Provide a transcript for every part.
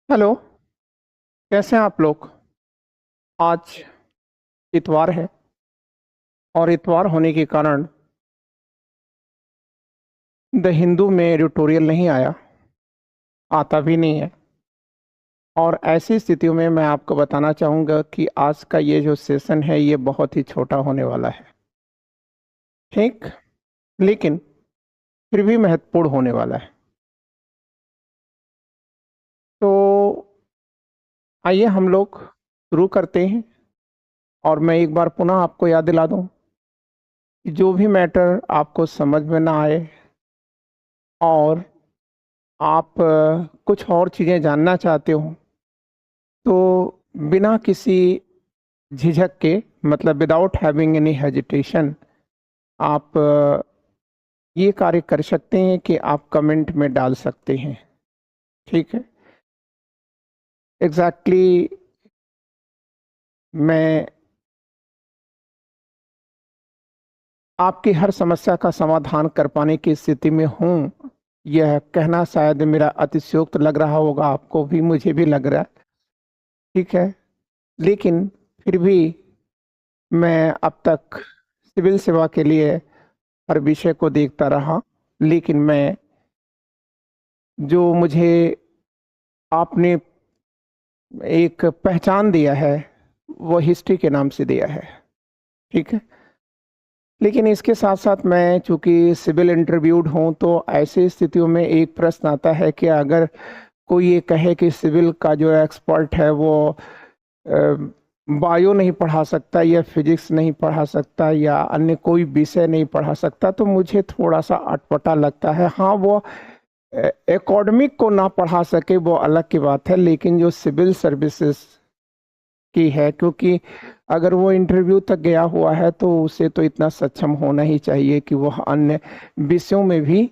Hello. कैसे हैं आप लोग? आज इतवार है और इतवार होने के कारण द हिंदू में एडिटोरियल नहीं आया, आता भी नहीं है। और ऐसी स्थितियों में मैं आपको बताना चाहूँगा कि आज का ये जो सेशन है ये बहुत ही छोटा होने वाला है। ठीक, लेकिन फिर भी महत्वपूर्ण होने वाला है। तो आइए हम लोग शुरू करते हैं। और मैं एक बार पुनः आपको याद दिला दूं कि जो भी मैटर आपको समझ में ना आए और आप कुछ और चीज़ें जानना चाहते हो, तो बिना किसी झिझक के, मतलब विदाउट हैविंग एनी हेजिटेशन, आप ये कार्य कर सकते हैं कि आप कमेंट में डाल सकते हैं। ठीक है, एग्जैक्टली मैं आपकी हर समस्या का समाधान कर पाने की स्थिति में हूँ। यह कहना शायद मेरा अतिशयोक्त लग रहा होगा, आपको भी, मुझे भी लग रहा है। ठीक है, लेकिन फिर भी मैं अब तक सिविल सेवा के लिए हर विषय को देखता रहा। लेकिन मैं, जो मुझे आपने एक पहचान दिया है, वो हिस्ट्री के नाम से दिया है। ठीक है, लेकिन इसके साथ साथ मैं चूंकि सिविल इंटरव्यूड हूँ, तो ऐसी स्थितियों में एक प्रश्न आता है कि अगर कोई ये कहे कि सिविल का जो एक्सपर्ट है वो बायो नहीं पढ़ा सकता या फिजिक्स नहीं पढ़ा सकता या अन्य कोई विषय नहीं पढ़ा सकता, तो मुझे थोड़ा सा अटपटा लगता है। हाँ, वो एकेडमिक को ना पढ़ा सके वो अलग की बात है, लेकिन जो सिविल सर्विसेज की है, क्योंकि अगर वो इंटरव्यू तक गया हुआ है तो उसे तो इतना सक्षम होना ही चाहिए कि वह अन्य विषयों में भी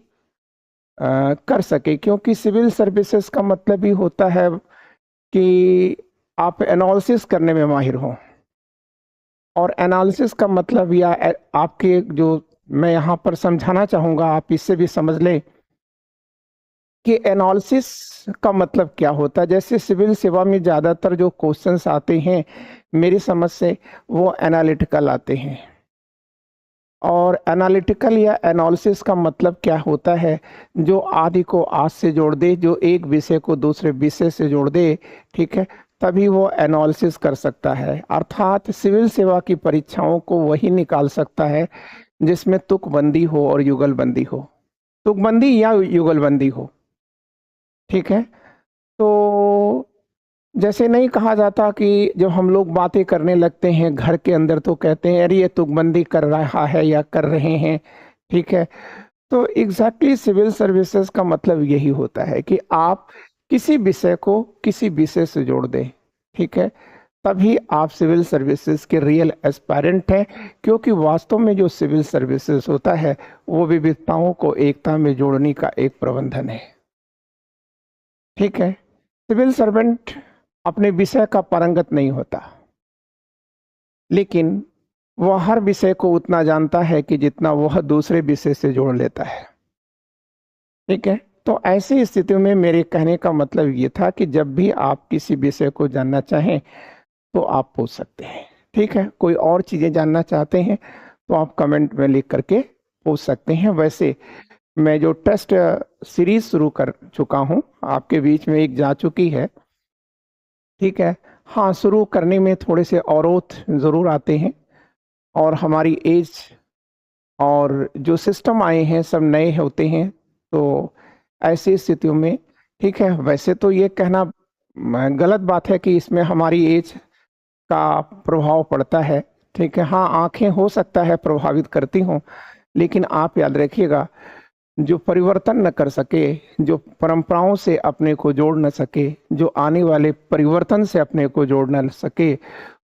कर सके। क्योंकि सिविल सर्विसेज का मतलब ही होता है कि आप एनालिसिस करने में माहिर हो। और एनालिसिस का मतलब, या आपके जो मैं यहाँ पर समझाना चाहूँगा, आप इससे भी समझ लें कि एनालिसिस का मतलब क्या होता है। जैसे सिविल सेवा में ज़्यादातर जो क्वेश्चंस आते हैं मेरी समझ से, वो एनालिटिकल आते हैं। और एनालिटिकल या एनालिसिस का मतलब क्या होता है? जो आदि को आज से जोड़ दे, जो एक विषय को दूसरे विषय से जोड़ दे, ठीक है, तभी वो एनालिसिस कर सकता है। अर्थात सिविल सेवा की परीक्षाओं को वही निकाल सकता है जिसमें तुकबंदी हो और युगलबंदी हो, तुकबंदी या युगलबंदी हो। ठीक है, तो जैसे नहीं कहा जाता कि जब हम लोग बातें करने लगते हैं घर के अंदर तो कहते हैं अरे ये तुकबंदी कर रहा है या कर रहे हैं। ठीक है, तो एग्जैक्टली सिविल सर्विसेज का मतलब यही होता है कि आप किसी विषय को किसी विषय से जोड़ दें। ठीक है, तभी आप सिविल सर्विसेज के रियल एस्पायरेंट हैं। क्योंकि वास्तव में जो सिविल सर्विसेज होता है वो विविधताओं को एकता में जोड़ने का एक प्रबंधन है। ठीक है, सिविल सर्वेंट अपने विषय का पारंगत नहीं होता, लेकिन वह हर विषय को उतना जानता है कि जितना वह दूसरे विषय से जोड़ लेता है। ठीक है, तो ऐसी स्थिति में मेरे कहने का मतलब ये था कि जब भी आप किसी विषय को जानना चाहें तो आप पूछ सकते हैं। ठीक है, कोई और चीज़ें जानना चाहते हैं तो आप कमेंट में लिख करके पूछ सकते हैं। वैसे मैं जो टेस्ट सीरीज शुरू कर चुका हूँ, आपके बीच में एक जा चुकी है। ठीक है, हाँ, शुरू करने में थोड़े से अवरोध ज़रूर आते हैं, और हमारी एज और जो सिस्टम आए हैं सब नए होते हैं। तो ऐसी स्थितियों में, ठीक है, वैसे तो ये कहना गलत बात है कि इसमें हमारी एज का प्रभाव पड़ता है। ठीक है, हाँ, आंखें हो सकता है प्रभावित करती हों, लेकिन आप याद रखिएगा, जो परिवर्तन न कर सके, जो परंपराओं से अपने को जोड़ न सके, जो आने वाले परिवर्तन से अपने को जोड़ न सके,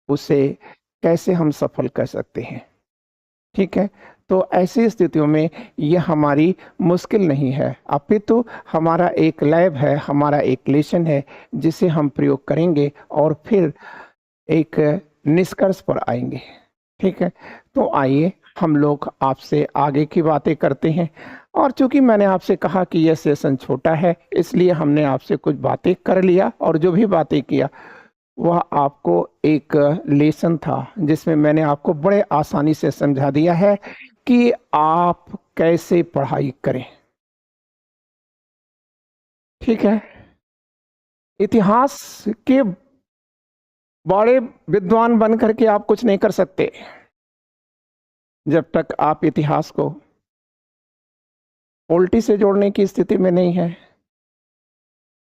उसे कैसे हम सफल कर सकते हैं? ठीक है, तो ऐसी स्थितियों में यह हमारी मुश्किल नहीं है, अपितु हमारा एक लैब है, हमारा एक लेसन है जिसे हम प्रयोग करेंगे और फिर एक निष्कर्ष पर आएंगे। ठीक है, तो आइए हम लोग आपसे आगे की बातें करते हैं। और चूंकि मैंने आपसे कहा कि यह सेशन छोटा है, इसलिए हमने आपसे कुछ बातें कर लिया, और जो भी बातें किया वह आपको एक लेसन था जिसमें मैंने आपको बड़े आसानी से समझा दिया है कि आप कैसे पढ़ाई करें। ठीक है। इतिहास के बड़े विद्वान बन करके आप कुछ नहीं कर सकते जब तक आप इतिहास को उल्टी से जोड़ने की स्थिति में नहीं है।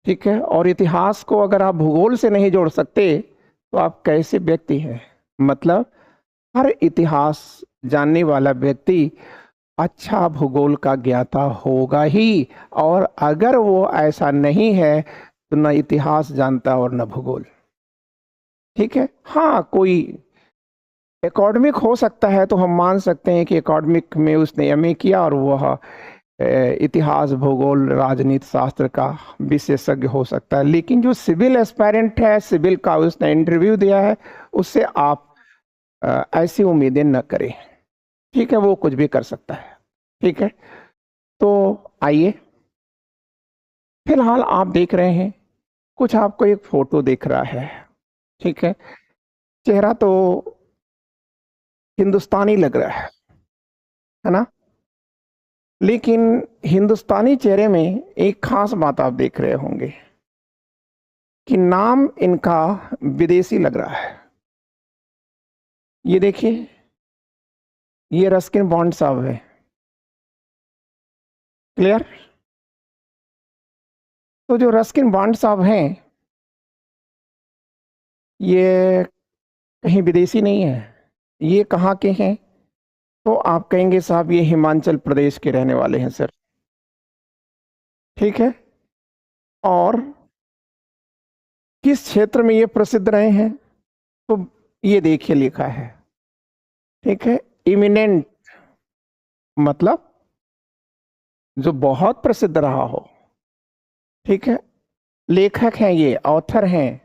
ठीक है। और इतिहास को अगर आप भूगोल से नहीं जोड़ सकते तो आप कैसे व्यक्ति हैं? मतलब हर इतिहास जानने वाला व्यक्ति अच्छा भूगोल का ज्ञाता होगा ही, और अगर वो ऐसा नहीं है तो न इतिहास जानता और न भूगोल। ठीक है। हाँ, कोई एकेडमिक हो सकता है तो हम मान सकते हैं कि एकेडमिक में उसने एमए किया और वह इतिहास, भूगोल, राजनीति शास्त्र का विशेषज्ञ हो सकता है। लेकिन जो सिविल एस्पायरेंट है, सिविल का उसने इंटरव्यू दिया है, उससे आप ऐसी उम्मीदें न करें। ठीक है। वो कुछ भी कर सकता है। ठीक है। तो आइए, फिलहाल आप देख रहे हैं, कुछ आपको एक फोटो दिख रहा है। ठीक है। चेहरा तो हिंदुस्तानी लग रहा है ना? लेकिन हिंदुस्तानी चेहरे में एक खास बात आप देख रहे होंगे कि नाम इनका विदेशी लग रहा है। ये देखिए, ये रस्किन बॉन्ड साहब है। क्लियर? तो जो रस्किन बॉन्ड साहब हैं, ये कहीं विदेशी नहीं है। ये कहाँ के हैं? तो आप कहेंगे साहब ये हिमाचल प्रदेश के रहने वाले हैं सर। ठीक है। और किस क्षेत्र में ये प्रसिद्ध रहे हैं? तो ये देखिए लिखा है। ठीक है। इमिनेंट मतलब जो बहुत प्रसिद्ध रहा हो। ठीक है। लेखक हैं, ये ऑथर हैं।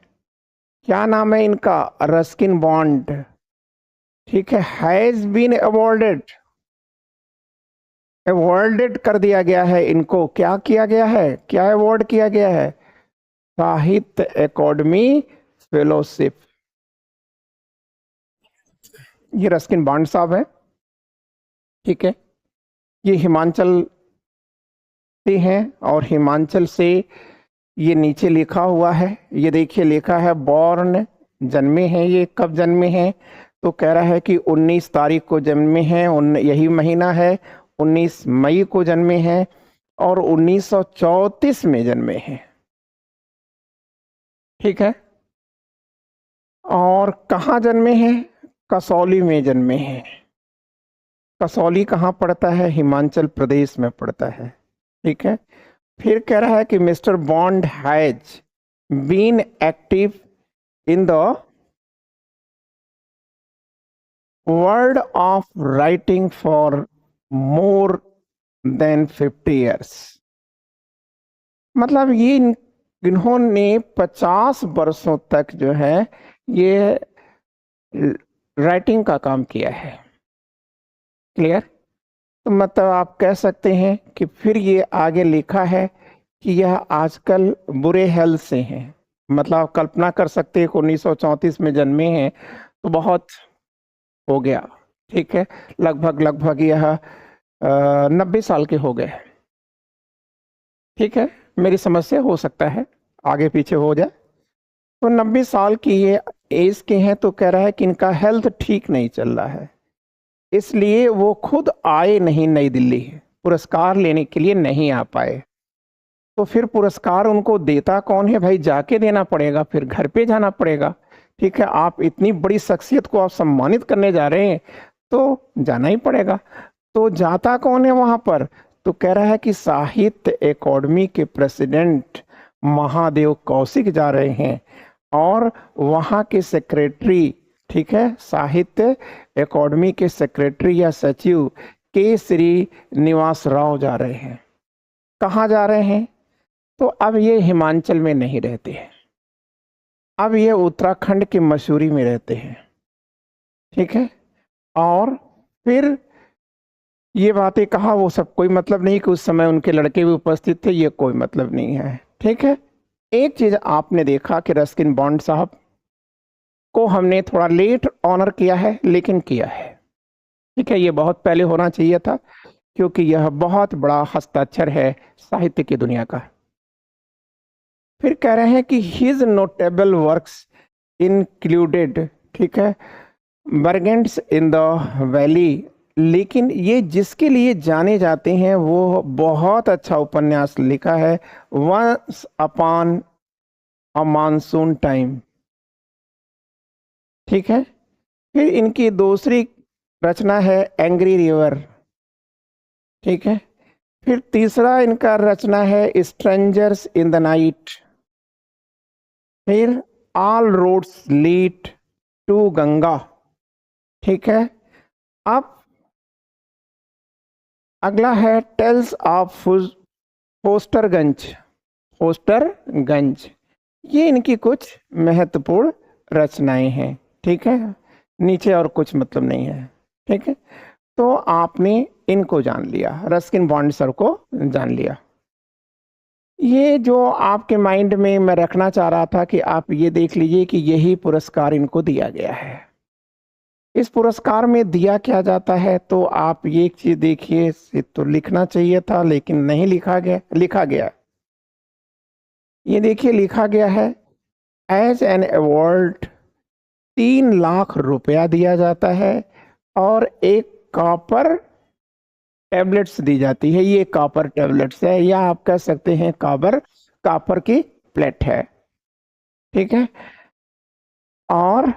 क्या नाम है इनका? Ruskin bond. ठीक है। हैज बीन अवॉर्डेड, अवॉर्डेड कर दिया गया है इनको। क्या किया गया है? क्या अवॉर्ड किया गया है? साहित्य अकादमी फेलोशिप। ये रस्किन बॉन्ड साहब है। ठीक है। ये हिमाचल से हैं, और हिमाचल से ये नीचे लिखा हुआ है, ये देखिए लिखा है बॉर्न, जन्मे हैं। ये कब जन्मे हैं? तो कह रहा है कि 19 तारीख को जन्मे हैं, यही महीना है। 19 मई को जन्मे हैं और 1934 में जन्मे हैं। ठीक है। और कहाँ जन्मे हैं? कसौली में जन्मे हैं। कसौली कहाँ पड़ता है? हिमाचल प्रदेश में पड़ता है। ठीक है। फिर कह रहा है कि mister Bond has been active in the world of writing for more than 50 years. मतलब ये इन्होंने 50 वर्षों तक जो है ये राइटिंग का काम किया है। क्लियर? तो मतलब आप कह सकते हैं कि फिर ये आगे लिखा है कि यह आजकल बुरे हेल्थ से हैं। मतलब आप कल्पना कर सकते हैं कि 1934 में जन्मे हैं तो बहुत हो गया। ठीक है। लगभग लगभग यह 90 साल के हो गए। ठीक है। मेरी समझ से हो सकता है आगे पीछे हो जाए। तो 90 साल की ये एज के हैं, तो कह रहा है कि इनका हेल्थ ठीक नहीं चल रहा है, इसलिए वो खुद आए नहीं नई दिल्ली, पुरस्कार लेने के लिए नहीं आ पाए। तो फिर पुरस्कार उनको देता कौन है भाई? जाके देना पड़ेगा, फिर घर पे जाना पड़ेगा। ठीक है। आप इतनी बड़ी शख्सियत को आप सम्मानित करने जा रहे हैं तो जाना ही पड़ेगा। तो जाता कौन है वहां पर? तो कह रहा है कि साहित्य अकादमी के प्रेसिडेंट महादेव कौशिक जा रहे हैं, और वहां के सेक्रेटरी, ठीक है, साहित्य अकादमी के सेक्रेटरी या सचिव के श्री निवास राव जा रहे हैं। कहाँ जा रहे हैं? तो अब ये हिमाचल में नहीं रहते हैं, अब ये उत्तराखंड के मसूरी में रहते हैं। ठीक है। और फिर ये बातें कहा, वो सब कोई मतलब नहीं कि उस समय उनके लड़के भी उपस्थित थे, ये कोई मतलब नहीं है। ठीक है, एक चीज आपने देखा कि रस्किन बॉन्ड साहब को हमने थोड़ा लेट ऑनर किया है, लेकिन किया है। ठीक है, ये बहुत पहले होना चाहिए था, क्योंकि यह बहुत बड़ा हस्ताक्षर है साहित्य की दुनिया का। फिर कह रहे हैं कि हिज नोटेबल वर्क्स इंक्लूडेड, ठीक है, बर्गेंट्स इन द वैली, लेकिन ये जिसके लिए जाने जाते हैं वो बहुत अच्छा उपन्यास लिखा है, once upon a monsoon time. ठीक है, फिर इनकी दूसरी रचना है एंग्री रिवर। ठीक है, फिर तीसरा इनका रचना है स्ट्रेंजर्स इन द नाइट। फिर all roads lead to Ganga. ठीक है, अब अगला है टेल्स ऑफ फोस्टरगंज। फोस्टरगंज, ये इनकी कुछ महत्वपूर्ण रचनाएं हैं। ठीक है, नीचे और कुछ मतलब नहीं है। ठीक है, तो आपने इनको जान लिया, रस्किन बॉन्ड सर को जान लिया। ये जो आपके माइंड में मैं रखना चाह रहा था कि आप ये देख लीजिए कि यही पुरस्कार इनको दिया गया है। इस पुरस्कार में दिया क्या जाता है, तो आप ये एक चीज देखिए, तो लिखना चाहिए था लेकिन नहीं लिखा गया। ये देखिए लिखा गया है, एज एन अवार्ड 3 लाख रुपया दिया जाता है और एक कॉपर टैबलेट्स दी जाती है। ये कॉपर टैबलेट्स है, या आप कह सकते हैं कॉपर की प्लेट है। ठीक है, और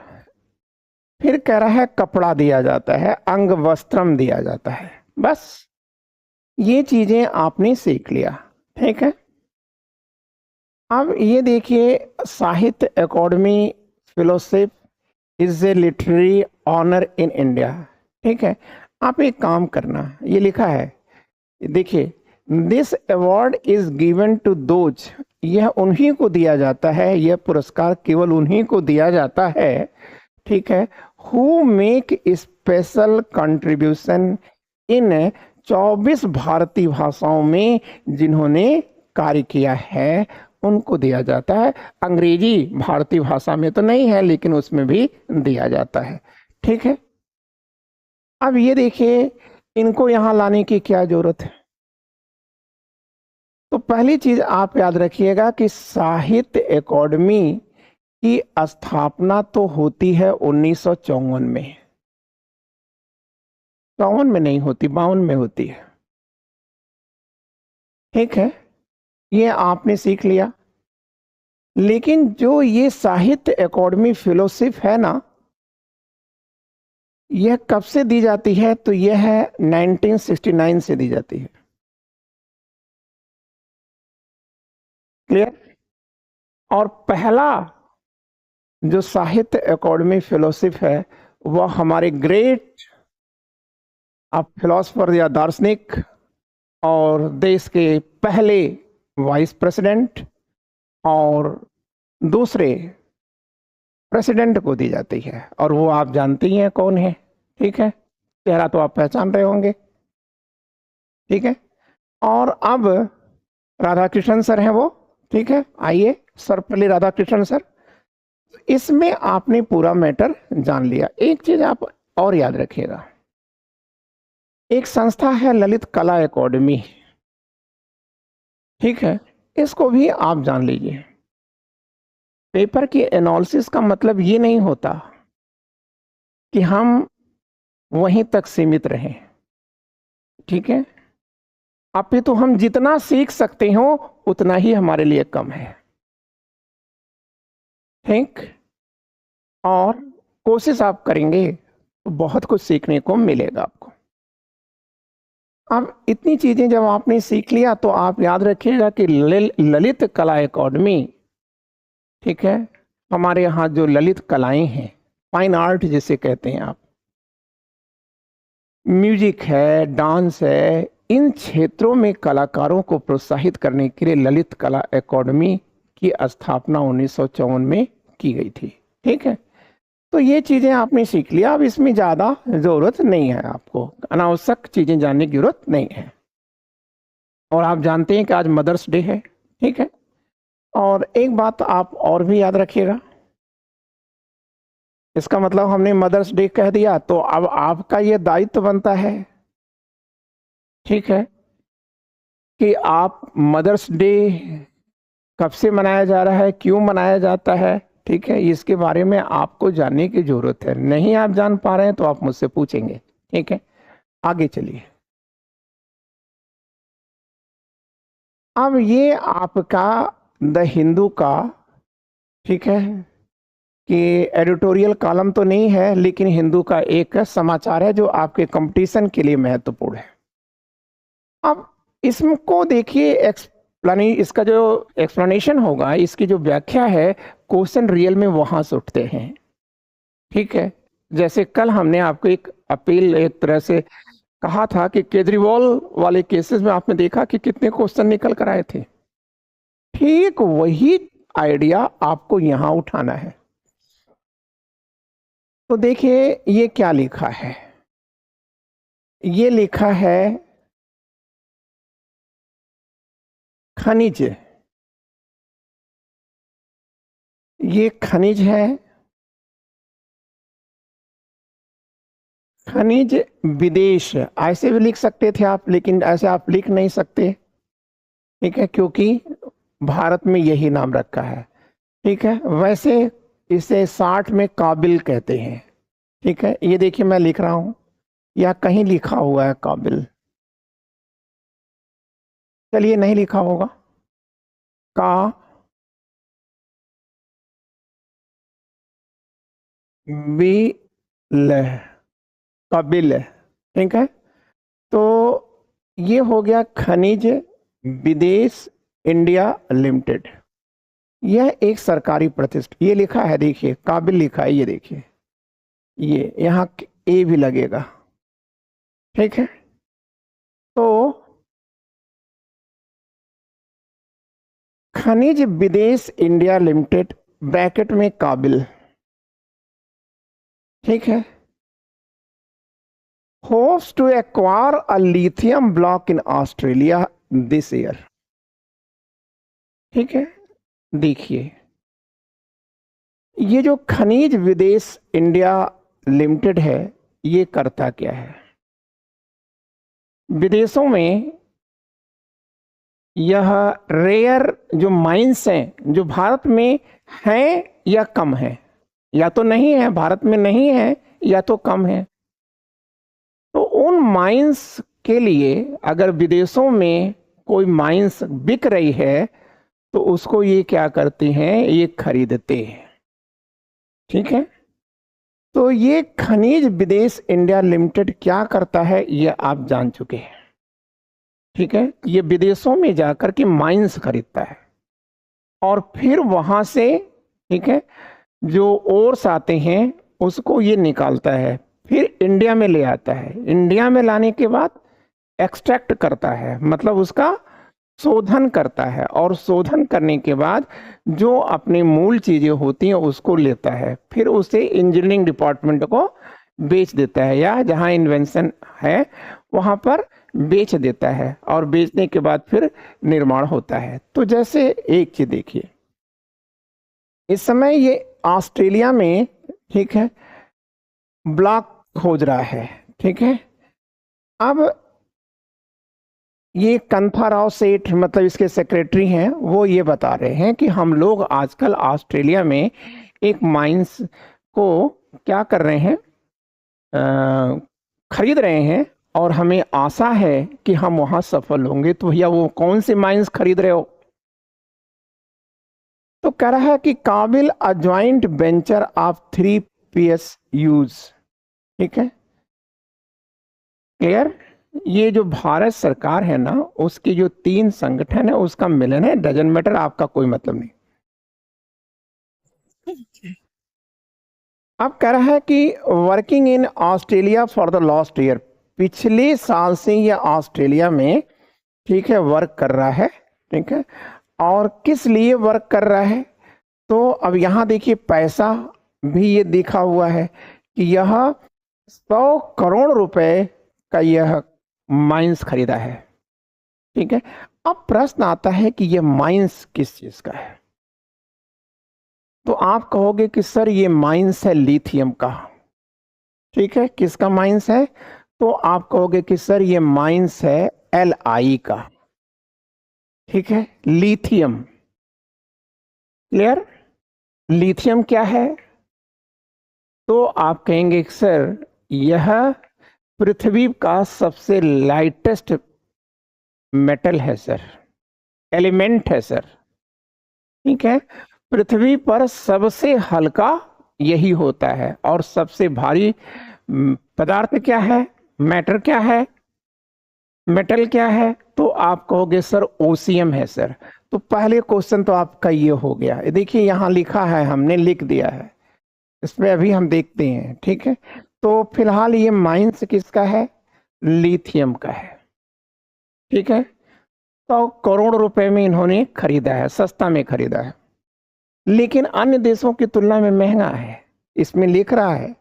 फिर कह रहा है कपड़ा दिया जाता है, अंग वस्त्रम दिया जाता है। बस ये चीजें आपने सीख लिया। ठीक है, अब ये देखिए, Sahitya Akademi fellowship is a literary honour in India. ठीक है, आप एक काम करना, ये लिखा है, देखिए, this award is given to those, यह उन्हीं को दिया जाता है, यह पुरस्कार केवल उन्हीं को दिया जाता है। ठीक है, who make special contribution in 24 भारतीय भाषाओं में जिन्होंने कार्य किया है, उनको दिया जाता है। अंग्रेजी भारतीय भाषा में तो नहीं है, लेकिन उसमें भी दिया जाता है। ठीक है, अब ये देखिए, इनको यहां लाने की क्या जरूरत है। तो पहली चीज आप याद रखिएगा कि साहित्य अकादमी की स्थापना तो होती है 1954 में। 54 में नहीं होती, 52 में होती है। ठीक है, ये आपने सीख लिया। लेकिन जो ये साहित्य अकादमी फेलोशिप है ना, यह कब से दी जाती है, तो यह है 1969 से दी जाती है। क्लियर? और पहला जो साहित्य अकादमी फेलोशिप है, वह हमारे ग्रेट फिलोसफर या दार्शनिक और देश के पहले वाइस प्रेसिडेंट और दूसरे प्रेसिडेंट को दी जाती है, और वो आप जानते ही हैं कौन है। ठीक है, चेहरा तो आप पहचान रहे होंगे। ठीक है, और अब राधाकृष्णन सर हैं वो। ठीक है, आइए, सर्वपल्ली राधाकृष्णन सर। इसमें आपने पूरा मैटर जान लिया। एक चीज आप और याद रखिएगा, एक संस्था है ललित कला एकेडमी। ठीक है, इसको भी आप जान लीजिए। पेपर की एनालिसिस का मतलब ये नहीं होता कि हम वहीं तक सीमित रहें। ठीक है, अपितु हम जितना सीख सकते हो उतना ही हमारे लिए कम है। ठीक, और कोशिश आप करेंगे तो बहुत कुछ सीखने को मिलेगा आपको। अब इतनी चीजें जब आपने सीख लिया, तो आप याद रखिएगा कि ललित कला एकेडमी, ठीक है, हमारे यहाँ जो ललित कलाएं हैं, फाइन आर्ट जिसे कहते हैं आप, म्यूजिक है, डांस है, इन क्षेत्रों में कलाकारों को प्रोत्साहित करने के लिए ललित कला एकेडमी की स्थापना 1954 में की गई थी। ठीक है, तो ये चीजें आपने सीख लिया, अब इसमें ज्यादा जरूरत नहीं है, आपको अनावश्यक चीजें जानने की जरूरत नहीं है। और आप जानते हैं कि आज मदर्स डे है, ठीक है। और एक बात आप और भी याद रखिएगा, इसका मतलब हमने मदर्स डे कह दिया तो अब आपका ये दायित्व बनता है, ठीक है, कि आप मदर्स डे कब से मनाया जा रहा है, क्यों मनाया जाता है, ठीक है, इसके बारे में आपको जानने की जरूरत है। नहीं आप जान पा रहे हैं तो आप मुझसे पूछेंगे, ठीक है। आगे चलिए। अब ये आपका द हिंदू का, ठीक है, कि एडिटोरियल कॉलम तो नहीं है, लेकिन हिंदू का एक समाचार है जो आपके कंपटीशन के लिए महत्वपूर्ण है। अब इसको देखिए, इसका जो एक्सप्लेनेशन होगा, इसकी जो व्याख्या है, क्वेश्चन रियल में वहां से उठते हैं, ठीक है। जैसे कल हमने आपको एक अपील एक तरह से कहा था कि केजरीवाल वाले केसेस में आपने देखा कि कितने क्वेश्चन निकल कर आए थे, ठीक वही आइडिया आपको यहां उठाना है। तो देखिए ये क्या लिखा है, ये लिखा है खनिज, ये खनिज है, खनिज विदेश, ऐसे भी लिख सकते थे आप, लेकिन ऐसे आप लिख नहीं सकते, ठीक है, क्योंकि भारत में यही नाम रखा है, ठीक है। वैसे इसे 60 में काबिल कहते हैं, ठीक है। ये देखिए मैं लिख रहा हूं, या कहीं लिखा हुआ है काबिल, चलिए नहीं लिखा होगा, का बिल, काबिल, ठीक है। तो ये हो गया खनिज विदेश इंडिया लिमिटेड, यह एक सरकारी प्रतिष्ठान, ये लिखा है देखिए, काबिल लिखा है, ये देखिए, ये यहाँ ए भी लगेगा, ठीक है। तो खनिज विदेश इंडिया लिमिटेड ब्रैकेट में काबिल, ठीक है, hopes to acquire a lithium block in Australia this year, ठीक है। देखिए ये जो खनिज विदेश इंडिया लिमिटेड है, ये करता क्या है, विदेशों में यह रेयर जो माइंस हैं जो भारत में हैं या कम है, या तो नहीं है, भारत में नहीं है, या तो कम है, तो उन माइंस के लिए अगर विदेशों में कोई माइंस बिक रही है तो उसको ये क्या करते हैं, ये खरीदते हैं, ठीक है। तो ये खनिज विदेश इंडिया लिमिटेड क्या करता है ये आप जान चुके हैं, ठीक है। ये विदेशों में जाकर के माइंस खरीदता है और फिर वहां से, ठीक है, जो ओर्स आते हैं उसको ये निकालता है, फिर इंडिया में ले आता है, इंडिया में लाने के बाद एक्सट्रैक्ट करता है, मतलब उसका शोधन करता है, और शोधन करने के बाद जो अपनी मूल चीजें होती हैं उसको लेता है, फिर उसे इंजीनियरिंग डिपार्टमेंट को बेच देता है, या जहां इन्वेंशन है वहां पर बेच देता है, और बेचने के बाद फिर निर्माण होता है। तो जैसे एक चीज देखिए, इस समय ये ऑस्ट्रेलिया में, ठीक है, ब्लॉक खोज रहा है, ठीक है। अब ये कंथा राव सेठ, मतलब इसके सेक्रेटरी हैं, वो ये बता रहे हैं कि हम लोग आजकल ऑस्ट्रेलिया में एक माइंस को क्या कर रहे हैं, खरीद रहे हैं, और हमें आशा है कि हम वहां सफल होंगे। तो भैया वो कौन से माइंस खरीद रहे हो, तो कह रहा है कि काबिल a joint venture of 3 PSUs, ठीक है, क्लियर। ये जो भारत सरकार है ना, उसकी जो 3 संगठन है उसका मिलन है, डजंट मैटर, आपका कोई मतलब नहीं। अब कह रहा है कि working in Australia for the last year, पिछले साल से ये ऑस्ट्रेलिया में, ठीक है, वर्क कर रहा है, ठीक है। और किस लिए वर्क कर रहा है, तो अब यहां देखिए पैसा भी ये देखा हुआ है कि यह 100 करोड़ रुपए का यह माइंस खरीदा है। ठीक है, अब प्रश्न आता है कि यह माइंस किस चीज का है। तो आप कहोगे कि सर ये माइंस है लिथियम का। ठीक है, किसका माइंस है? तो आप कहोगे कि सर ये माइंस है Li का। ठीक है, लिथियम। क्लियर? लिथियम क्या है? तो आप कहेंगे कि सर यह पृथ्वी का सबसे लाइटेस्ट मेटल है सर, एलिमेंट है सर। ठीक है, पृथ्वी पर सबसे हल्का यही होता है और सबसे भारी पदार्थ क्या है, मैटर क्या है, मेटल क्या है? तो आप कहोगे सर ओसियम है सर। तो पहले क्वेश्चन तो आपका ये हो गया। देखिए यहां लिखा है, हमने लिख दिया है, इसमें अभी हम देखते हैं। ठीक है, तो फिलहाल ये माइंस किसका है? लिथियम का है। ठीक है, तो करोड़ रुपए में इन्होंने खरीदा है, सस्ता में खरीदा है, लेकिन अन्य देशों की तुलना में महंगा है, इसमें लिख रहा है।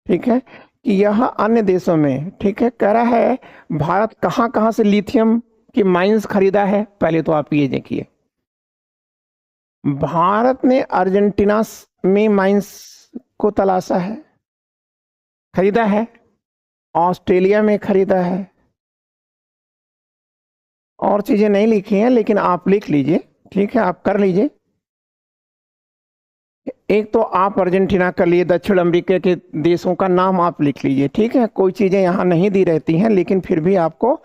ठीक है, कि यह अन्य देशों में, ठीक है, कह रहा है भारत कहां कहां से लिथियम की माइंस खरीदा है। पहले तो आप ये देखिए, भारत ने अर्जेंटीना में माइंस को तलाशा है, खरीदा है, ऑस्ट्रेलिया में खरीदा है, और चीजें नहीं लिखी हैं लेकिन आप लिख लीजिए। ठीक है, आप कर लीजिए। एक तो आप अर्जेंटीना कर लिए, दक्षिण अमेरिका के देशों का नाम आप लिख लीजिए। ठीक है, कोई चीजें यहाँ नहीं दी रहती हैं लेकिन फिर भी आपको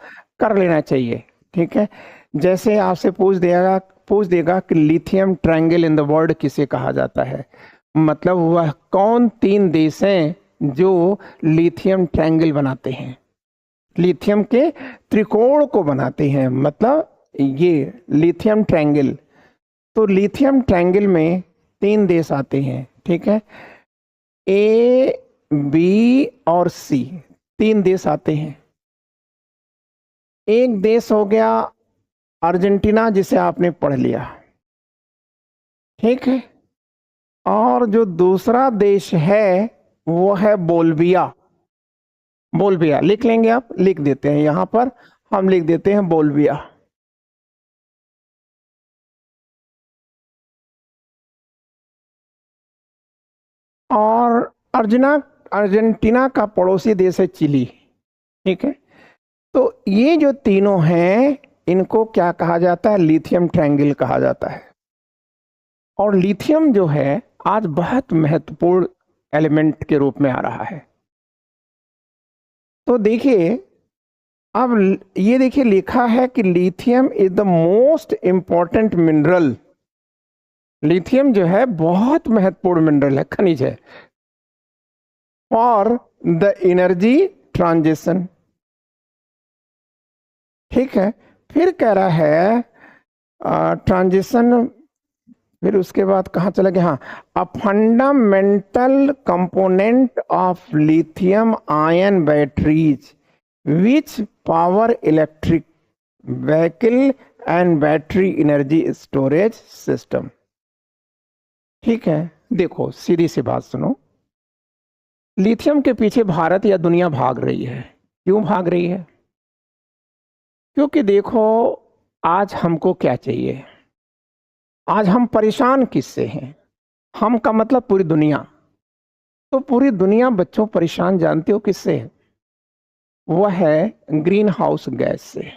कर लेना चाहिए। ठीक है, जैसे आपसे पूछ देगा कि lithium triangle in the world किसे कहा जाता है, मतलब वह कौन 3 देश हैं जो लिथियम ट्रायंगल बनाते हैं, लिथियम के त्रिकोण को बनाते हैं, मतलब ये लिथियम ट्रायंगल। तो लिथियम ट्रायंगल में 3 देश आते हैं। ठीक है, ए, बी और सी, 3 देश आते हैं। एक देश हो गया अर्जेंटीना, जिसे आपने पढ़ लिया। ठीक है, और जो दूसरा देश है वो है बोल्विया। बोल्विया लिख लेंगे, आप लिख देते हैं, यहां पर हम लिख देते हैं बोल्विया। और अर्जेंटीना का पड़ोसी देश है चिली। ठीक है, तो ये जो तीनों हैं इनको क्या कहा जाता है? लिथियम ट्रायंगल कहा जाता है। और लिथियम जो है आज बहुत महत्वपूर्ण एलिमेंट के रूप में आ रहा है। तो देखिए, अब ये देखिए लिखा है कि lithium is the most important mineral. Lithium जो है बहुत महत्वपूर्ण मिनरल है, खनिज है, फॉर द एनर्जी ट्रांजिशन। ठीक है, फिर कह रहा है ट्रांजिशन, फिर उसके बाद कहाँ चला गया? हाँ, a fundamental component of lithium ion batteries which power electric vehicle and battery energy storage system. ठीक है, देखो सीधी सी बात सुनो, लिथियम के पीछे भारत या दुनिया भाग रही है। क्यों भाग रही है? क्योंकि देखो, आज हमको क्या चाहिए? आज हम परेशान किससे हैं? हम का मतलब पूरी दुनिया। तो पूरी दुनिया बच्चों परेशान जानते हो किससे है? वह है ग्रीन हाउस गैस से।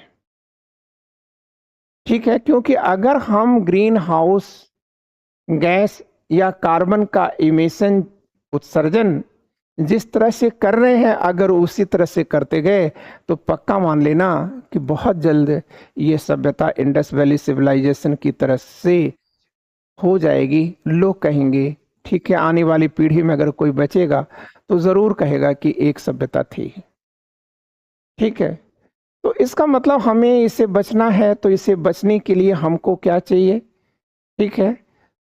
ठीक है, क्योंकि अगर हम ग्रीन हाउस गैस या कार्बन का इमिशन, उत्सर्जन जिस तरह से कर रहे हैं, अगर उसी तरह से करते गए तो पक्का मान लेना कि बहुत जल्द ये सभ्यता इंडस वैली सिविलाइजेशन की तरह से हो जाएगी। लोग कहेंगे, ठीक है, आने वाली पीढ़ी में अगर कोई बचेगा तो जरूर कहेगा कि एक सभ्यता थी। ठीक है, तो इसका मतलब हमें इससे बचना है, तो इससे बचने के लिए हमको क्या चाहिए? ठीक है,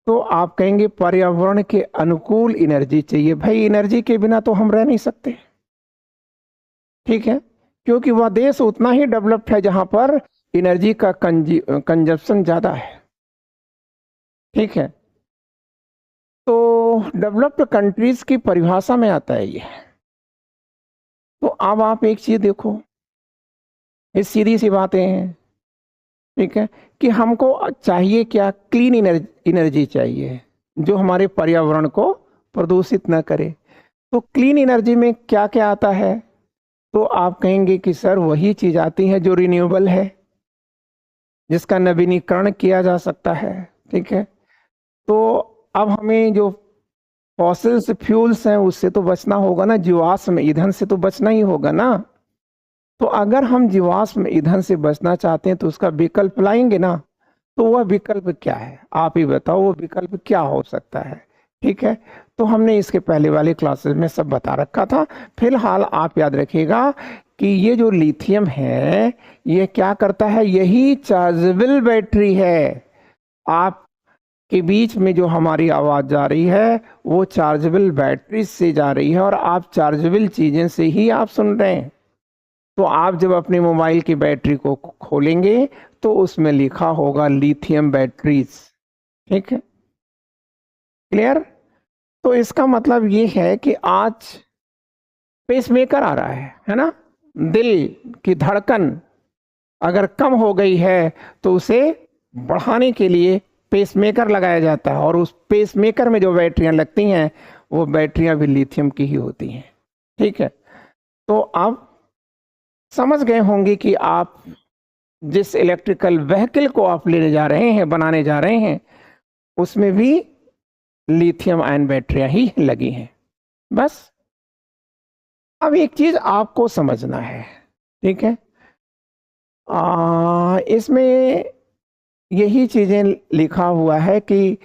तो आप कहेंगे पर्यावरण के अनुकूल एनर्जी चाहिए। भाई एनर्जी के बिना तो हम रह नहीं सकते। ठीक है, क्योंकि वह देश उतना ही डेवलप्ड है जहां पर एनर्जी का कंजप्शन ज्यादा है। ठीक है, तो डेवलप्ड कंट्रीज की परिभाषा में आता है ये। तो अब आप एक चीज देखो, ये सीधी सी बातें हैं, ठीक है, कि हमको चाहिए क्या, क्लीन एनर्जी चाहिए जो हमारे पर्यावरण को प्रदूषित न करे। तो क्लीन एनर्जी में क्या क्या आता है, तो आप कहेंगे कि सर वही चीज आती है जो रिन्यूएबल है, जिसका नवीनीकरण किया जा सकता है, ठीक है। तो अब हमें जो फॉसिल्स फ्यूल्स हैं उससे तो बचना होगा ना, जीवाश्म ईंधन से तो बचना ही होगा ना। तो अगर हम जीवाश्म ईंधन से बचना चाहते हैं तो उसका विकल्प लाएंगे ना। तो वह विकल्प क्या है, आप ही बताओ, वो विकल्प क्या हो सकता है, ठीक है। तो हमने इसके पहले वाले क्लासेस में सब बता रखा था। फिलहाल आप याद रखिएगा कि ये जो लिथियम है ये क्या करता है, यही चार्जेबल बैटरी है। आप के बीच में जो हमारी आवाज जा रही है वो चार्जेबल बैटरी से जा रही है, और आप चार्जेबल चीजें से ही आप सुन रहे हैं। तो आप जब अपने मोबाइल की बैटरी को खोलेंगे तो उसमें लिखा होगा लिथियम बैटरीज, ठीक है, क्लियर। तो इसका मतलब ये है कि आज पेसमेकर आ रहा है ना, दिल की धड़कन अगर कम हो गई है तो उसे बढ़ाने के लिए पेसमेकर लगाया जाता है, और उस पेसमेकर में जो बैटरियां लगती हैं वो बैटरियां भी लिथियम की ही होती हैं, ठीक है। तो आप समझ गए होंगे कि आप जिस इलेक्ट्रिकल व्हीकल को आप लेने जा रहे हैं, बनाने जा रहे हैं, उसमें भी लिथियम आयन बैटरियां ही लगी हैं। बस अब एक चीज आपको समझना है, ठीक है, इसमें यही चीजें लिखा हुआ है कि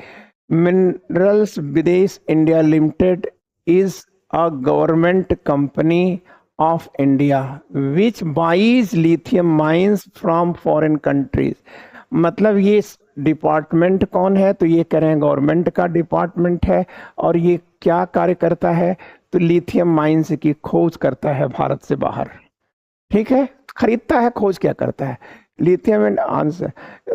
minerals Videsh India limited is a government company of India which buys lithium mines from foreign countries. मतलब ये डिपार्टमेंट कौन है, तो ये कह रहे हैं गवर्नमेंट का डिपार्टमेंट है, और ये क्या कार्य करता है, तो लिथियम माइंस की खोज करता है भारत से बाहर, ठीक है। खरीदता है, खोज क्या करता है, लिथियम एंड आंसर।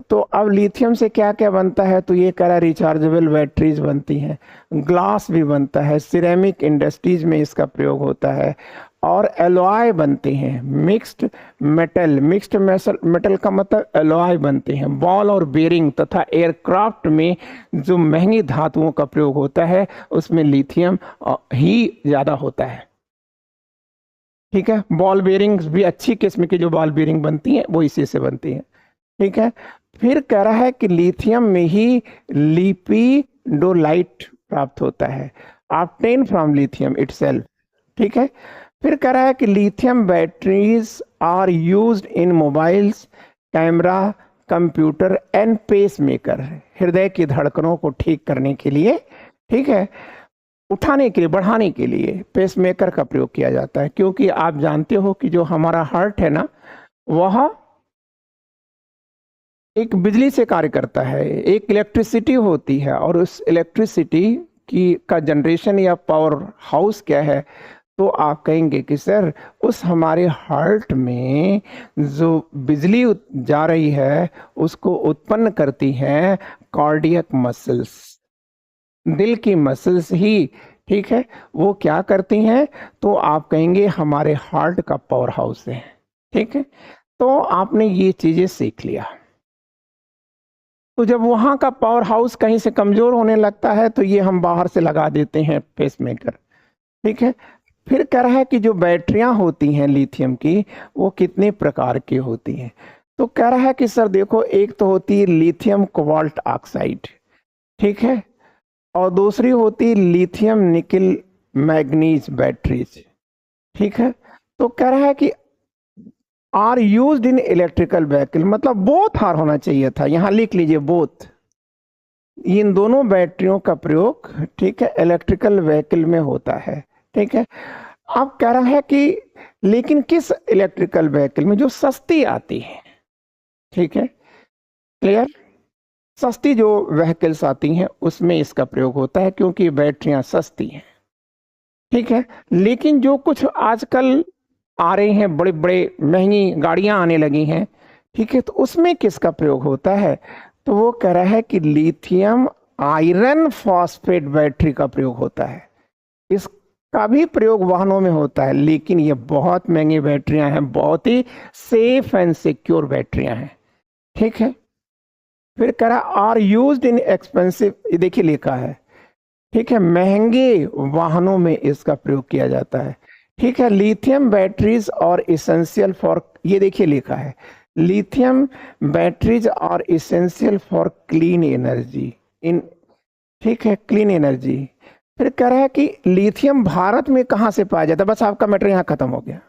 तो अब लिथियम से क्या क्या बनता है, तो ये कह रहा है रिचार्जेबल बैटरीज बनती हैं, ग्लास भी बनता है, सिरेमिक इंडस्ट्रीज में इसका प्रयोग होता है, और एलॉय बनते हैं, मिक्स्ड मेटल का मतलब एलॉय बनते हैं, बॉल और बेरिंग तथा एयरक्राफ्ट में जो महंगी धातुओं का प्रयोग होता है उसमें लिथियम ही ज्यादा होता है, ठीक है। बॉल बेरिंग्स भी अच्छी किस्म की जो बॉल बेरिंग बनती हैं वो इसी से बनती हैं, ठीक है। फिर कह रहा है कि लिथियम में ही लिपिडोलाइट प्राप्त होता है, ऑब्टेन फ्रॉम लिथियम इटसेल्फ, ठीक है। फिर कह रहा है कि lithium batteries are used in mobiles, camera, computer and pacemaker, हृदय की धड़कनों को ठीक करने के लिए, ठीक है, उठाने के लिए, बढ़ाने के लिए पेसमेकर का प्रयोग किया जाता है। क्योंकि आप जानते हो कि जो हमारा हार्ट है ना, वह एक बिजली से कार्य करता है, एक इलेक्ट्रिसिटी होती है, और उस इलेक्ट्रिसिटी की का जनरेशन या पावर हाउस क्या है, तो आप कहेंगे कि सर उस हमारे हार्ट में जो बिजली जा रही है उसको उत्पन्न करती है कार्डियक मसल्स, दिल की मसल्स ही, ठीक है, वो क्या करती हैं, तो आप कहेंगे हमारे हार्ट का पावर हाउस है, ठीक है। तो आपने ये चीजें सीख लिया। तो जब वहां का पावर हाउस कहीं से कमजोर होने लगता है तो ये हम बाहर से लगा देते हैं पेसमेकर, ठीक है। फिर कह रहा है कि जो बैटरियां होती हैं लिथियम की वो कितने प्रकार की होती हैं, तो कह रहा है कि सर देखो, एक तो होती है लिथियम कोबाल्ट ऑक्साइड, ठीक है, और दूसरी होती लिथियम निकल मैग्नीज बैटरीज, ठीक है। तो कह रहा है कि are used in electrical vehicle, मतलब बोथ आर होना चाहिए था, यहां लिख लीजिए बोथ, इन दोनों बैटरियों का प्रयोग, ठीक है, इलेक्ट्रिकल व्हीकल में होता है, ठीक है। अब कह रहा है कि लेकिन किस इलेक्ट्रिकल व्हीकल में, जो सस्ती आती है, ठीक है, क्लियर, सस्ती जो व्हीकल्स आती हैं उसमें इसका प्रयोग होता है क्योंकि बैटरियां सस्ती हैं, ठीक है। लेकिन जो कुछ आजकल आ रहे हैं, बड़े बड़े महंगी गाड़ियां आने लगी हैं, ठीक है, तो उसमें किसका प्रयोग होता है, तो वो कह रहा है कि लिथियम आयरन फॉस्फेट बैटरी का प्रयोग होता है। इसका भी प्रयोग वाहनों में होता है, लेकिन ये बहुत महंगी बैटरियां हैं, बहुत ही सेफ एंड सिक्योर बैटरियां हैं। ठीक है, फिर कह रहा आर यूज्ड इन एक्सपेंसिव, ये देखिए लिखा है, ठीक है, महंगे वाहनों में इसका प्रयोग किया जाता है। ठीक है, लिथियम बैटरीज और इसेंशियल फॉर, ये देखिए लिखा है, लिथियम बैटरीज और essential for clean energy in, ठीक है, क्लीन एनर्जी। फिर कह रहा है कि लिथियम भारत में कहाँ से पाया जाता है, बस आपका मैटर यहाँ खत्म हो गया,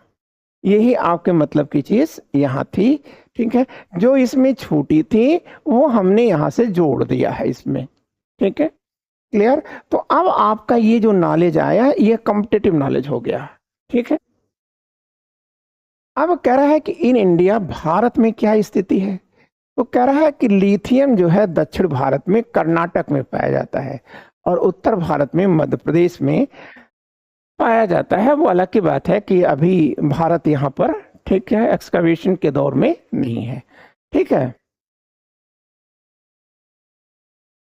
यही आपके मतलब की चीज यहाँ थी। ठीक है, जो इसमें छूटी थी वो हमने यहाँ से जोड़ दिया है इसमें। ठीक है, क्लियर। तो अब आपका ये जो नॉलेज आया ये कॉम्पिटिटिव नॉलेज हो गया। ठीक है, अब कह रहा है कि इन इंडिया, भारत में क्या स्थिति है, तो कह रहा है कि लिथियम जो है दक्षिण भारत में कर्नाटक में पाया जाता है और उत्तर भारत में मध्य प्रदेश में पाया जाता है। वो अलग की बात है कि अभी भारत यहाँ पर, ठीक है, एक्सकवेशन के दौर में नहीं है। ठीक है,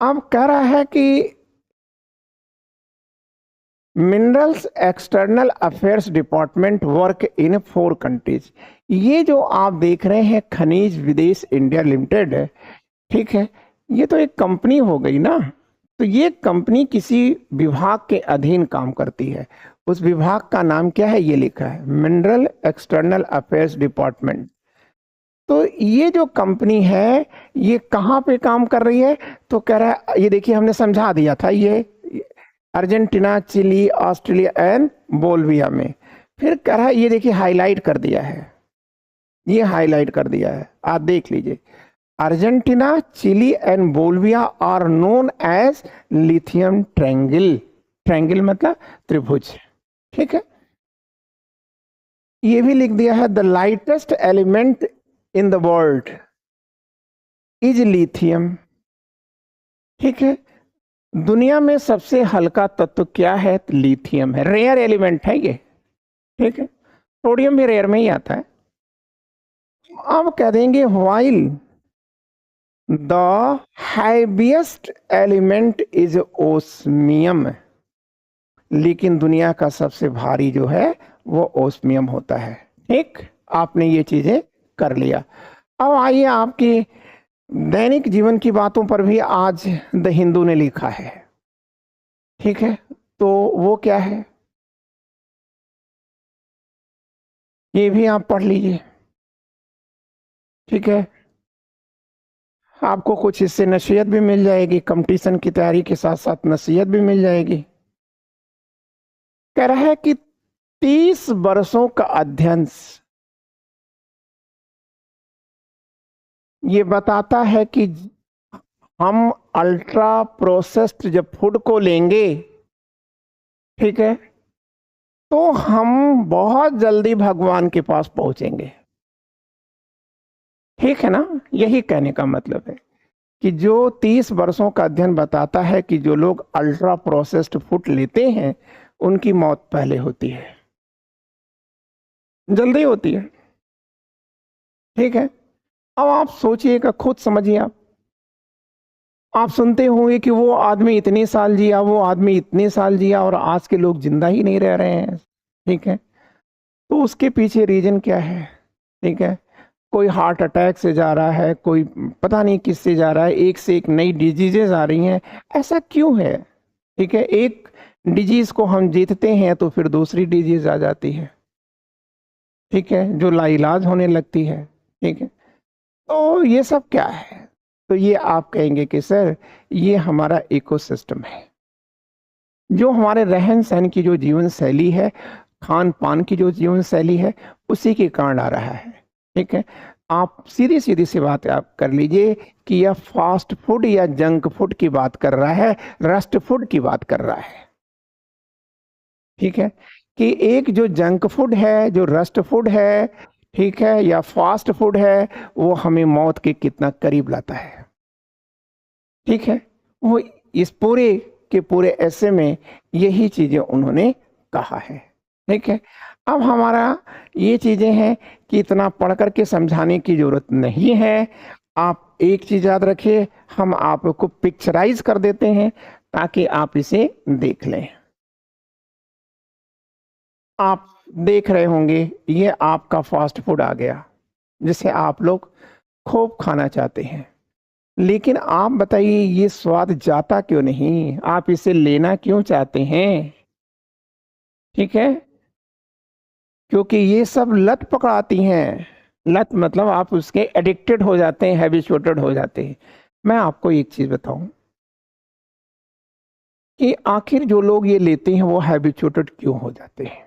अब कह रहा है कि minerals external affairs department work in 4 countries. ये जो आप देख रहे हैं खनिज विदेश इंडिया लिमिटेड है, ठीक है, ये तो एक कंपनी हो गई ना, तो ये कंपनी किसी विभाग के अधीन काम करती है। उस विभाग का नाम क्या है, ये लिखा है मिनरल एक्सटर्नल अफेयर्स डिपार्टमेंट। तो ये जो कंपनी है ये कहाँ पे काम कर रही है, तो कह रहा है, ये देखिए हमने समझा दिया था, ये Argentina, Chile, Australia and Bolivia में। फिर कह रहा है, ये देखिए हाईलाइट कर दिया है, ये हाईलाइट कर दिया है, आप देख लीजिए, Argentina, Chile and Bolivia are known as lithium triangle. Triangle मतलब त्रिभुज। ठीक है, ये भी लिख दिया है the lightest element in the world is lithium. ठीक है, दुनिया में सबसे हल्का तत्व क्या है, लिथियम है, रेयर एलिमेंट है ये। ठीक है, सोडियम भी रेयर में ही आता है। अब कह देंगे while the heaviest element is osmium, लेकिन दुनिया का सबसे भारी जो है वो ओस्मियम होता है। ठीक, आपने ये चीजें कर लिया। अब आइए आपकी दैनिक जीवन की बातों पर भी आज द हिंदू ने लिखा है। ठीक है, तो वो क्या है, ये भी आप पढ़ लीजिए। ठीक है, आपको कुछ इससे नसीहत भी मिल जाएगी, कंपटीशन की तैयारी के साथ साथ नसीहत भी मिल जाएगी। कह रहा है कि 30 वर्षों का अध्ययन ये बताता है कि हम अल्ट्रा प्रोसेस्ड जब फूड को लेंगे, ठीक है, तो हम बहुत जल्दी भगवान के पास पहुंचेंगे। ठीक है ना, यही कहने का मतलब है कि जो 30 वर्षों का अध्ययन बताता है कि जो लोग अल्ट्रा प्रोसेस्ड फूड लेते हैं उनकी मौत पहले होती है, जल्दी होती है। ठीक है, अब आप सोचिएगा, खुद समझिए, आप सुनते होंगे कि वो आदमी इतने साल जिया, वो आदमी इतने साल जिया, और आज के लोग जिंदा ही नहीं रह रहे हैं। ठीक है, तो उसके पीछे रीजन क्या है। ठीक है, कोई हार्ट अटैक से जा रहा है, कोई पता नहीं किससे जा रहा है, एक से एक नई डिजीजेज आ रही हैं, ऐसा क्यों है। ठीक है, एक डिजीज को हम जीतते हैं तो फिर दूसरी डिजीज आ जाती है, ठीक है, जो लाइलाज होने लगती है। ठीक है, तो ये सब क्या है, तो ये आप कहेंगे कि सर ये हमारा इकोसिस्टम है, जो हमारे रहन सहन की जो जीवन शैली है, खान पान की जो जीवन शैली है, उसी के कारण आ रहा है। ठीक है, आप सीधी सीधी सी बात आप कर लीजिए कि यह फास्ट फूड या जंक फूड की बात कर रहा है, रस्ट फूड की बात कर रहा है। ठीक है, कि एक जो जंक फूड है, जो रस्ट फूड है, ठीक है, या फास्ट फूड है, वो हमें मौत के कितना करीब लाता है। ठीक है, वो इस पूरे के पूरे ऐसे में यही चीजें उन्होंने कहा है। ठीक है, अब हमारा ये चीजें हैं कि इतना पढ़ करके समझाने की जरूरत नहीं है, आप आप एक चीज याद रखिए, हम आपको पिक्चराइज कर देते हैं ताकि आप इसे देख लें। आप देख रहे होंगे ये आपका फास्ट फूड आ गया जिसे आप लोग खूब खाना चाहते हैं, लेकिन आप बताइए ये स्वाद जाता क्यों नहीं, आप इसे लेना क्यों चाहते हैं? ठीक है, क्योंकि ये सब लत पकड़ाती हैं। लत मतलब आप उसके एडिक्टेड हो जाते हैं, हैबिचुएटेड हो जाते हैं। मैं आपको एक चीज बताऊं कि आखिर जो लोग ये लेते हैं वो हैबिचुएटेड क्यों हो जाते हैं?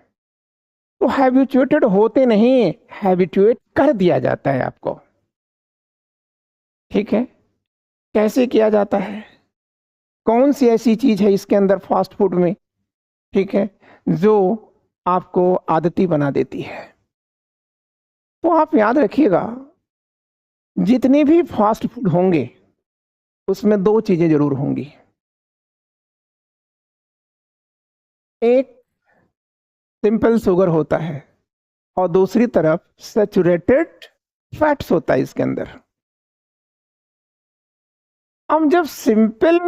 तो हैबिचुएटेड होते नहीं, हैबिचुएट कर दिया जाता है आपको। ठीक है, कैसे किया जाता है? कौन सी ऐसी चीज है इसके अंदर फास्ट फूड में, ठीक है, जो आपको आदती बना देती है? तो आप याद रखिएगा, जितने भी फास्ट फूड होंगे उसमें दो चीजें जरूर होंगी। एक सिंपल शुगर होता है और दूसरी तरफ सैचुरेटेड फैट्स होता है इसके अंदर। अब जब सिंपल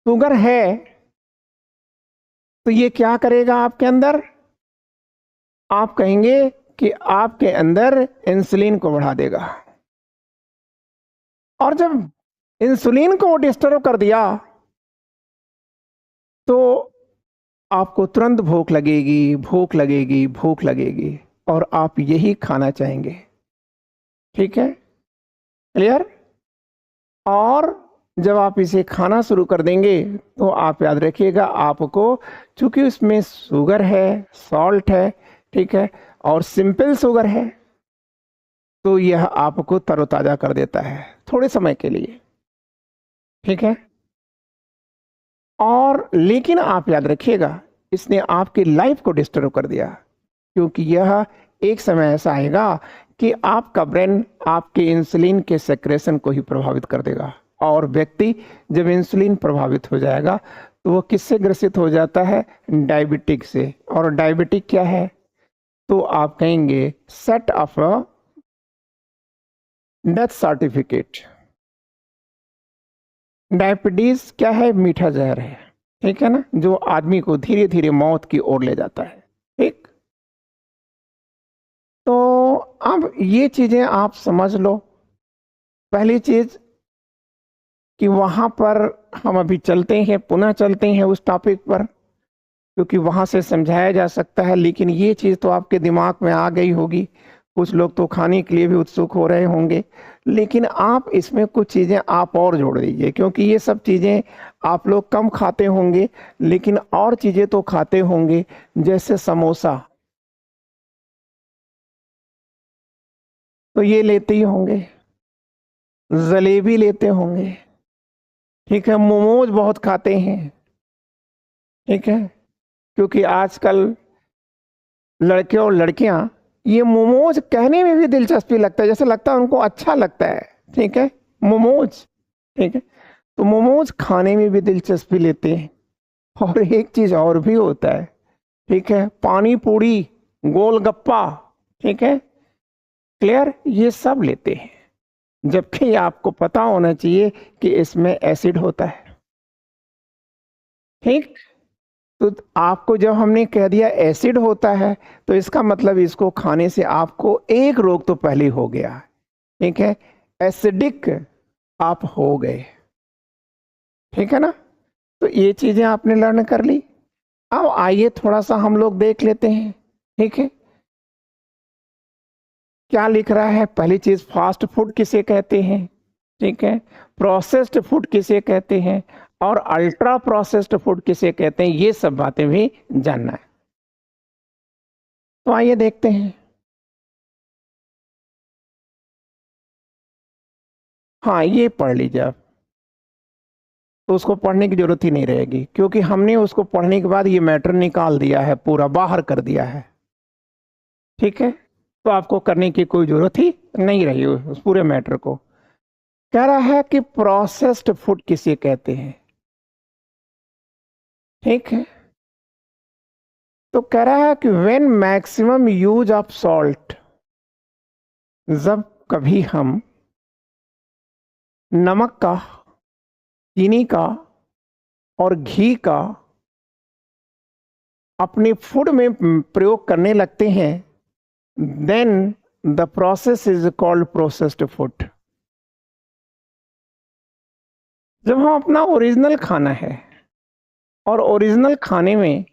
शुगर है तो ये क्या करेगा आपके अंदर? आप कहेंगे कि आपके अंदर इंसुलिन को बढ़ा देगा, और जब इंसुलिन को डिस्टर्ब कर दिया तो आपको तुरंत भूख लगेगी, भूख लगेगी, भूख लगेगी, और आप यही खाना चाहेंगे। ठीक है, क्लियर? और जब आप इसे खाना शुरू कर देंगे तो आप याद रखिएगा, आपको चूंकि उसमें शुगर है, सॉल्ट है, ठीक है, और सिंपल शुगर है, तो यह आपको तरोताजा कर देता है थोड़े समय के लिए। ठीक है, और लेकिन आप याद रखिएगा इसने आपकी लाइफ को डिस्टर्ब कर दिया, क्योंकि यह एक समय ऐसा आएगा कि आपका ब्रेन आपके इंसुलिन के सेक्रेशन को ही प्रभावित कर देगा, और व्यक्ति जब इंसुलिन प्रभावित हो जाएगा तो वो किससे ग्रसित हो जाता है? डायबिटिक से। और डायबिटिक क्या है? तो आप कहेंगे set of death certificate. Diabetes क्या है? मीठा जहर है, ठीक है ना, जो आदमी को धीरे धीरे मौत की ओर ले जाता है। ठीक, तो अब ये चीजें आप समझ लो। पहली चीज कि वहां पर हम अभी चलते हैं, पुनः चलते हैं उस टॉपिक पर, क्योंकि वहां से समझाया जा सकता है, लेकिन ये चीज तो आपके दिमाग में आ गई होगी। कुछ लोग तो खाने के लिए भी उत्सुक हो रहे होंगे, लेकिन आप इसमें कुछ चीजें आप और जोड़ दीजिए, क्योंकि ये सब चीजें आप लोग कम खाते होंगे, लेकिन और चीजें तो खाते होंगे, जैसे समोसा तो ये लेते ही होंगे, जलेबी लेते होंगे, ठीक है, मोमोज बहुत खाते हैं, ठीक है, क्योंकि आजकल लड़के और लड़कियां ये मोमोज कहने में भी दिलचस्पी लगता है, जैसे लगता है उनको अच्छा लगता है। ठीक है, मोमोज, ठीक है, तो मोमोज खाने में भी दिलचस्पी लेते हैं। और एक चीज और भी होता है, ठीक है, पानी पूरी, गोलगप्पा, ठीक है, क्लियर, ये सब लेते हैं, जबकि आपको पता होना चाहिए कि इसमें एसिड होता है। ठीक, तो आपको जब हमने कह दिया एसिड होता है, तो इसका मतलब इसको खाने से आपको एक रोग तो पहले हो गया, ठीक है, एसिडिक आप हो गए। ठीक है ना, तो ये चीजें आपने लर्न कर ली। अब आइए थोड़ा सा हम लोग देख लेते हैं। ठीक है, क्या लिख रहा है? पहली चीज, फास्ट फूड किसे कहते हैं, ठीक है, प्रोसेस्ड फूड किसे कहते हैं, और अल्ट्रा प्रोसेस्ड फूड किसे कहते हैं, ये सब बातें भी जानना है। तो आइए देखते हैं। हाँ, ये पढ़ लीजिए आप, तो उसको पढ़ने की जरूरत ही नहीं रहेगी, क्योंकि हमने उसको पढ़ने के बाद ये मैटर निकाल दिया है, पूरा बाहर कर दिया है। ठीक है, तो आपको करने की कोई जरूरत ही नहीं रही उस पूरे मैटर को। कह रहा है कि प्रोसेस्ड फूड किसे कहते हैं। ठीक है, तो कह रहा है कि when maximum use of salt, जब कभी हम नमक का, चीनी का और घी का अपने फूड में प्रयोग करने लगते हैं, then the process is called processed food. जब हम अपना ओरिजिनल खाना है और ओरिजिनल खाने में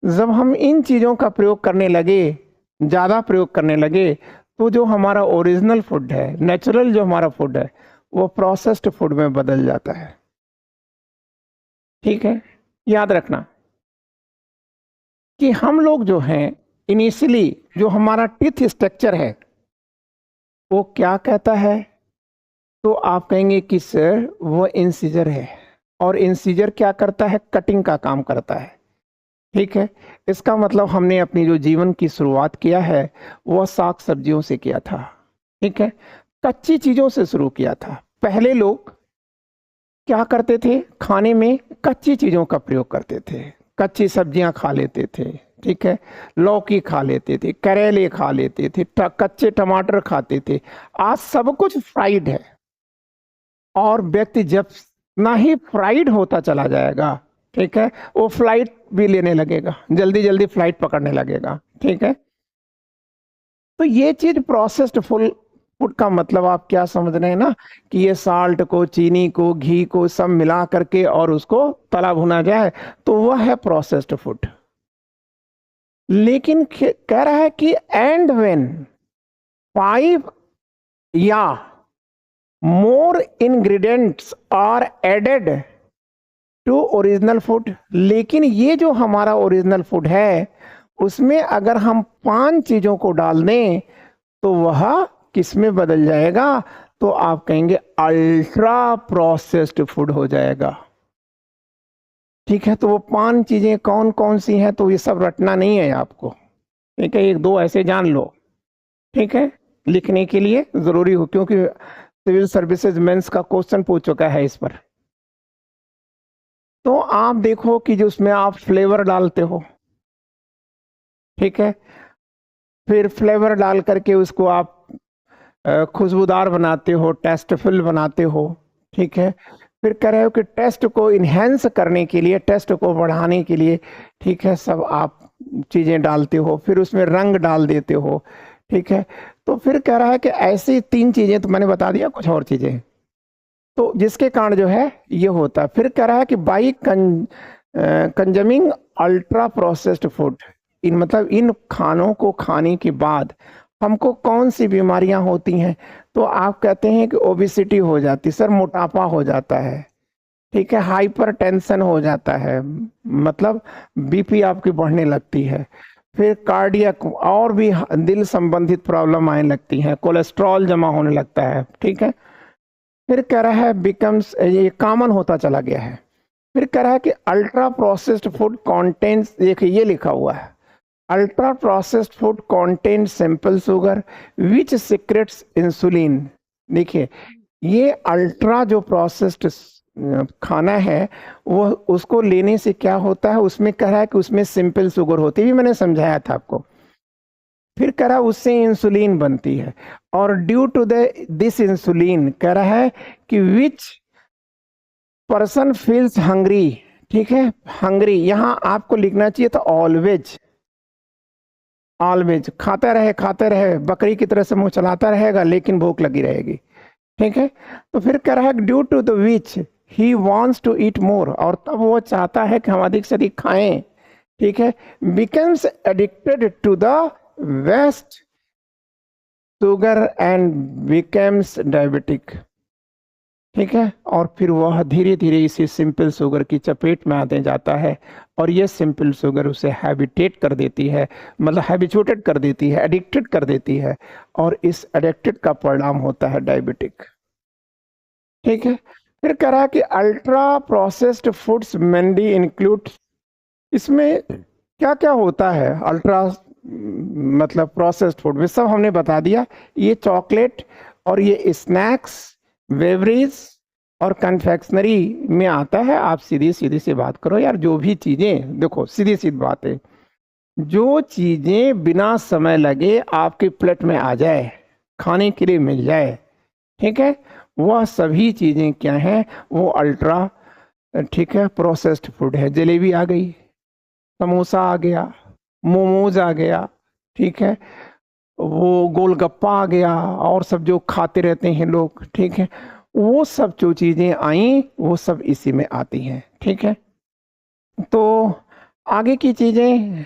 जब हम इन चीज़ों का प्रयोग करने लगे, ज़्यादा प्रयोग करने लगे, तो जो हमारा ओरिजिनल फूड है, नेचुरल जो हमारा फूड है, वो प्रोसेस्ड फूड में बदल जाता है। ठीक है, याद रखना कि हम लोग जो हैं इनिशियली जो हमारा टीथ स्ट्रक्चर है वो क्या कहता है, तो आप कहेंगे कि सर वो इंसीजर है, और इंसीजर क्या करता है, कटिंग का काम करता है। ठीक है, इसका मतलब हमने अपनी जो जीवन की शुरुआत किया है वह साग सब्जियों से किया था। ठीक है, कच्ची चीजों से शुरू किया था। पहले लोग क्या करते थे, खाने में कच्ची चीजों का प्रयोग करते थे, कच्ची सब्जियां खा लेते थे। ठीक है, लौकी खा लेते थे, करेले खा लेते थे, कच्चे टमाटर खाते थे। आज सब कुछ फ्राइड है, और व्यक्ति जब ना ही फ्राइड होता चला जाएगा, ठीक है, वो फ्लाइट भी लेने लगेगा, जल्दी जल्दी फ्लाइट पकड़ने लगेगा। ठीक है, तो ये चीज प्रोसेस्ड फूड का मतलब आप क्या समझ रहे हैं ना, कि ये साल्ट को, चीनी को, घी को सब मिला करके और उसको तला भुना जाए, तो वह है प्रोसेस्ड फूड। लेकिन कह रहा है कि एंड व्हेन 5 या more ingredients are added to original food, लेकिन ये जो हमारा ओरिजिनल फूड है उसमें अगर हम 5 चीजों को डाल दें तो वह किस में बदल जाएगा, तो आप कहेंगे अल्ट्रा प्रोसेस्ड फूड हो जाएगा। ठीक है, तो वो 5 चीजें कौन कौन सी हैं, तो ये सब रटना नहीं है आपको। ठीक है, 1-2 ऐसे जान लो। ठीक है, लिखने के लिए जरूरी हो, क्योंकि सिविल सर्विसेज मेंस का क्वेश्चन पूछ चुका है इस पर। तो आप देखो कि जो उसमें आप फ्लेवर डालते हो, ठीक है, फिर फ्लेवर डाल करके उसको आप खुशबूदार बनाते हो, टेस्टफुल बनाते हो। ठीक है, फिर कह रहे हो कि टेस्ट को इन्हेंस करने के लिए, टेस्ट को बढ़ाने के लिए, ठीक है, सब आप चीजें डालते हो, फिर उसमें रंग डाल देते हो। ठीक है, तो फिर कह रहा है कि ऐसी 3 चीजें तो मैंने बता दिया, कुछ और चीजें तो जिसके कारण जो है ये होता है। फिर कह रहा है कि बाई कंजमिंग अल्ट्रा प्रोसेस्ड फूड, इन मतलब इन खानों को खाने के बाद हमको कौन सी बीमारियां होती हैं, तो आप कहते हैं कि ओबिसिटी हो जाती, सर मोटापा हो जाता है। ठीक है, हाइपर टेंशन हो जाता है, मतलब बीपी आपकी बढ़ने लगती है, फिर कार्डियक और भी दिल संबंधित प्रॉब्लम आने लगती हैं, कोलेस्ट्रॉल जमा होने लगता है। ठीक है, फिर कह रहा है बिकम्स, ये कॉमन होता चला गया है। फिर कह रहा है कि अल्ट्रा प्रोसेस्ड फूड कॉन्टेंट्स, देखिए ये लिखा हुआ है, ultra processed food content simple sugar which secretes insulin. देखिए ये अल्ट्रा जो प्रोसेस्ड खाना है वो उसको लेने से क्या होता है, उसमें कह रहा है कि उसमें सिंपल शुगर होती है, भी मैंने समझाया था आपको। फिर कह रहा उससे इंसुलिन बनती है, और ड्यू टू दिस इंसुलिन कह रहा है कि विच पर्सन फील्स हंग्री। ठीक है, हंग्री यहां आपको लिखना चाहिए था ऑलवेज, ऑलवेज खाते रहे बकरी की तरह से मुंह चलाता रहेगा लेकिन भूख लगी रहेगी। ठीक है, तो फिर कह रहा है due to the which he wants to eat more, और तब वो चाहता है कि हम अधिक से अधिक खाएं। ठीक है, becomes addicted to the waste sugar and becomes diabetic. ठीक है, और फिर वह धीरे धीरे इसी सिंपल शुगर की चपेट में आते जाता है, और ये सिंपल शुगर उसे हैबिटेट कर देती है, मतलब हैबिचुएटेड कर देती है, एडिक्टेड कर देती है, और इस एडिक्टेड का परिणाम होता है डायबिटिक। ठीक है, फिर कह रहा है कि ultra processed foods mainly include, इसमें क्या क्या होता है अल्ट्रा मतलब प्रोसेस्ड फूड में, सब हमने बता दिया। ये चॉकलेट और ये स्नैक्स, बेवरेज और कन्फेक्शनरी में आता है। आप सीधी सीधी सी बात करो यार, जो भी चीजें देखो, सीधी सीधी बात है, जो चीजें बिना समय लगे आपके प्लेट में आ जाए, खाने के लिए मिल जाए, ठीक है, वह सभी चीज़ें क्या हैं, वो अल्ट्रा ठीक है प्रोसेस्ड फूड है। जलेबी आ गई, समोसा आ गया, मोमोज आ गया, ठीक है, वो गोलगप्पा आ गया, और सब जो खाते रहते हैं लोग, ठीक है, वो सब जो चीज़ें आई वो सब इसी में आती हैं, ठीक है। तो आगे की चीज़ें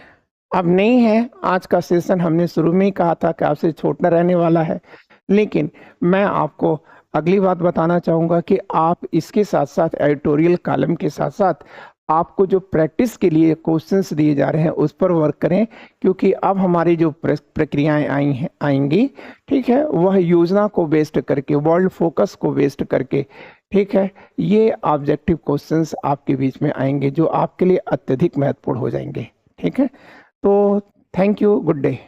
अब नहीं है। आज का सेशन हमने शुरू में ही कहा था कि आपसे छोटा रहने वाला है, लेकिन मैं आपको अगली बात बताना चाहूँगा कि आप इसके साथ साथ एडिटोरियल कॉलम के साथ साथ आपको जो प्रैक्टिस के लिए क्वेश्चंस दिए जा रहे हैं उस पर वर्क करें, क्योंकि अब हमारी जो प्रक्रियाएं आएंगी, ठीक है, वह योजना को बेस्ड करके, वर्ल्ड फोकस को बेस्ड करके, ठीक है, ये ऑब्जेक्टिव क्वेश्चंस आपके बीच में आएंगे जो आपके लिए अत्यधिक महत्वपूर्ण हो जाएंगे, ठीक है। तो थैंक यू, गुड डे।